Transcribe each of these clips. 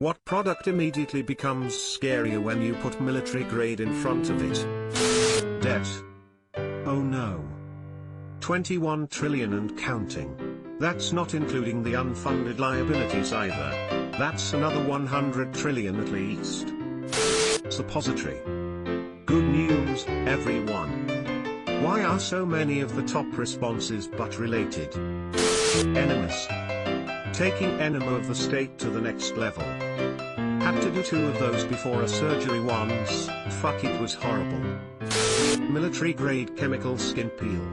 What product immediately becomes scarier when you put military grade in front of it? Debt. Oh no. 21 trillion and counting. That's not including the unfunded liabilities either. That's another 100 trillion at least. Suppository. Good news, everyone. Why are so many of the top responses but related? Enemies. Taking enema of the state to the next level. Had to do 2 of those before a surgery once. Fuck, it was horrible. Military grade chemical skin peel.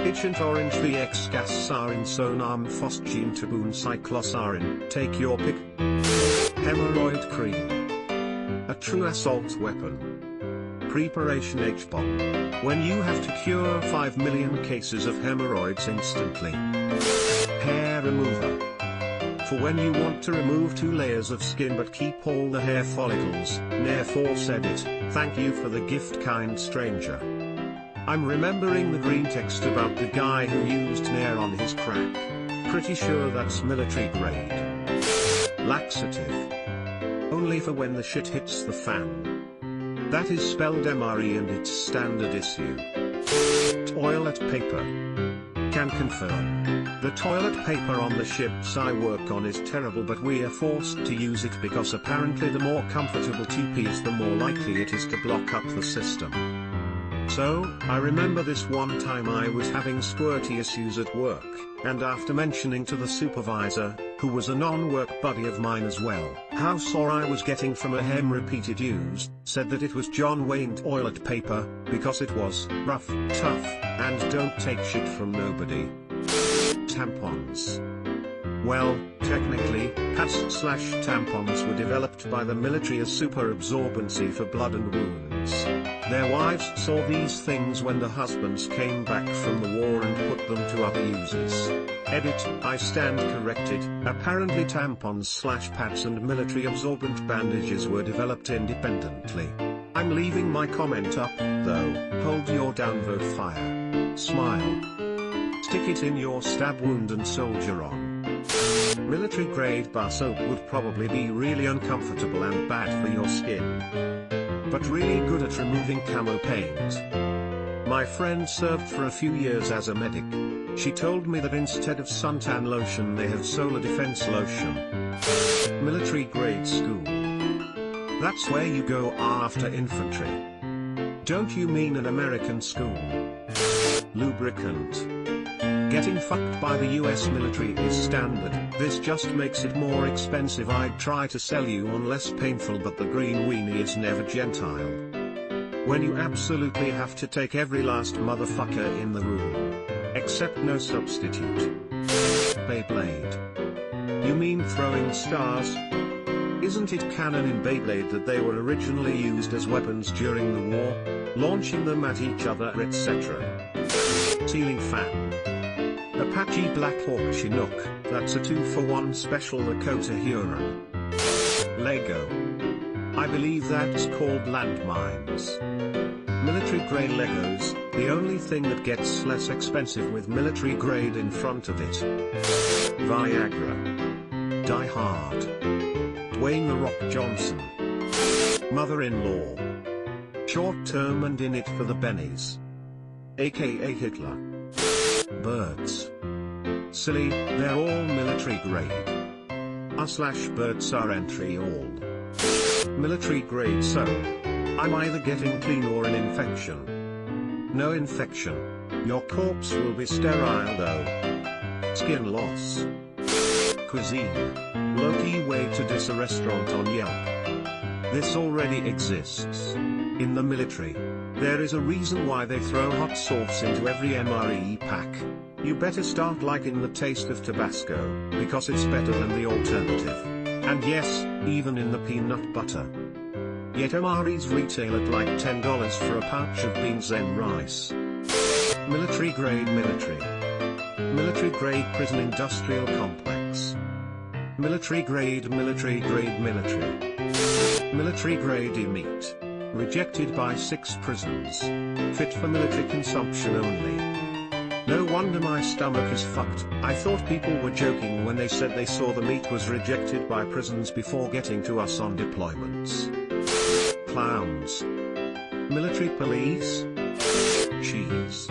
Agent Orange VX gas sarin sonam phosgene taboon cyclosarin, take your pick. Hemorrhoid cream. A true assault weapon. Preparation Jabon. When you have to cure 5 million cases of hemorrhoids instantly. Hair remover. For when you want to remove 2 layers of skin but keep all the hair follicles. Therefore said it, thank you for the gift, kind stranger. I'm remembering the green text about the guy who used Nair on his crack. Pretty sure that's military grade. Laxative. Only for when the shit hits the fan. That is spelled MRE and it's standard issue. Toilet paper. Can confirm. The toilet paper on the ships I work on is terrible, but we are forced to use it because apparently the more comfortable TP is, the more likely it is to block up the system. So, I remember this one time I was having squirty issues at work, and after mentioning to the supervisor, who was a non-work buddy of mine as well, how sore I was getting from a hem repeated use, said that it was John Wayne toilet paper, because it was rough, tough, and don't take shit from nobody. Tampons. Well, technically, pads/tampons were developed by the military as super absorbency for blood and wounds. Their wives saw these things when the husbands came back from the war and put them to other uses. Edit, I stand corrected. Apparently tampons/pads and military absorbent bandages were developed independently. I'm leaving my comment up, though. Hold your downvote fire. Smile. Stick it in your stab wound and soldier on. Military grade bar soap would probably be really uncomfortable and bad for your skin, but really good at removing camo paint. My friend served for a few years as a medic. She told me that instead of suntan lotion they have solar defense lotion. Military grade school. That's where you go after infantry. Don't you mean an American school? Lubricant. Getting fucked by the US military is standard. This just makes it more expensive. I'd try to sell you on less painful, but the green weenie is never gentile. When you absolutely have to take every last motherfucker in the room. Except no substitute. Beyblade. You mean throwing stars? Isn't it canon in Beyblade that they were originally used as weapons during the war? Launching them at each other, etc. Ceiling fan. Apache Black Hawk Chinook, that's a 2-for-1 special Lakota Huron. Lego. I believe that's called landmines. Military grade Legos, the only thing that gets less expensive with military grade in front of it. Viagra. Die Hard. Dwayne The Rock Johnson. Mother-in-law. Short term and in it for the bennies. AKA Hitler. Birds. Silly, they're all military grade. R/birds are entry all. Military grade, so I'm either getting clean or an infection. No infection. Your corpse will be sterile though. Skin loss. Cuisine. Low-key way to diss a restaurant on Yelp. This already exists. In the military. There is a reason why they throw hot sauce into every MRE pack. You better start liking the taste of Tabasco, because it's better than the alternative. And yes, even in the peanut butter. Yet MREs retail at like $10 for a pouch of beans and rice. Military grade military. Military grade prison industrial complex. Military grade military grade military. Military grade meat. Rejected by 6 prisons. Fit for military consumption only. No wonder my stomach is fucked. I thought people were joking when they said they saw the meat was rejected by prisons before getting to us on deployments. Clowns. Military police. Cheese.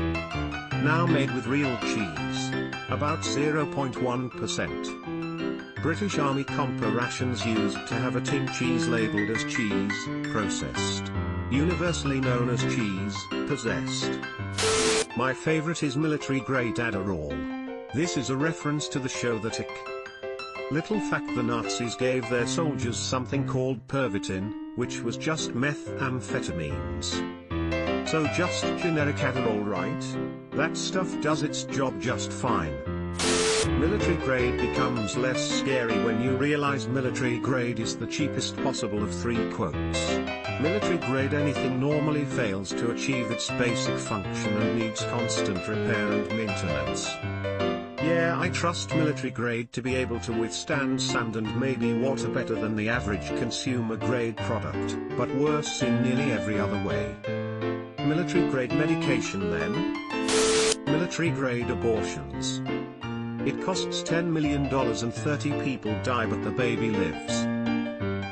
Now made with real cheese. About 0.1%. British Army Compa rations used to have a tin cheese labelled as cheese, processed. Universally known as cheese, possessed. My favorite is military grade Adderall. This is a reference to the show The Tick. Little fact: the Nazis gave their soldiers something called Pervitin, which was just methamphetamines. So just generic Adderall, right? That stuff does its job just fine. Military grade becomes less scary when you realize military grade is the cheapest possible of three quotes. Military grade anything normally fails to achieve its basic function and needs constant repair and maintenance. Yeah, I trust military grade to be able to withstand sand and maybe water better than the average consumer grade product, but worse in nearly every other way. Military grade medication then? Military grade abortions. It costs $10 million and 30 people die but the baby lives.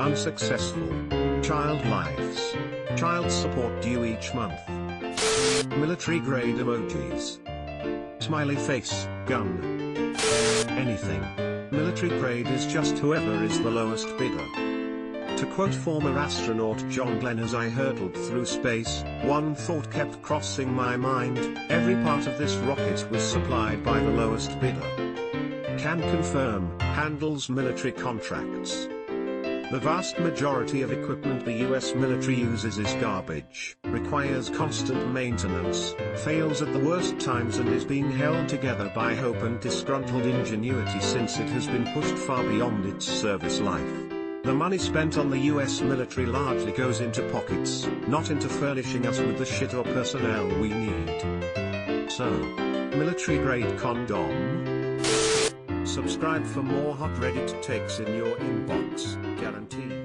Unsuccessful. Child lives. Child support due each month. Military grade emojis. Smiley face, gun. Anything. Military grade is just whoever is the lowest bidder. To quote former astronaut John Glenn: as I hurtled through space, one thought kept crossing my mind: every part of this rocket was supplied by the lowest bidder. Can confirm, handles military contracts. The vast majority of equipment the US military uses is garbage, requires constant maintenance, fails at the worst times and is being held together by hope and disgruntled ingenuity since it has been pushed far beyond its service life. The money spent on the US military largely goes into pockets, not into furnishing us with the shit or personnel we need. So, military grade condom? Subscribe for more hot Reddit takes in your inbox, guaranteed.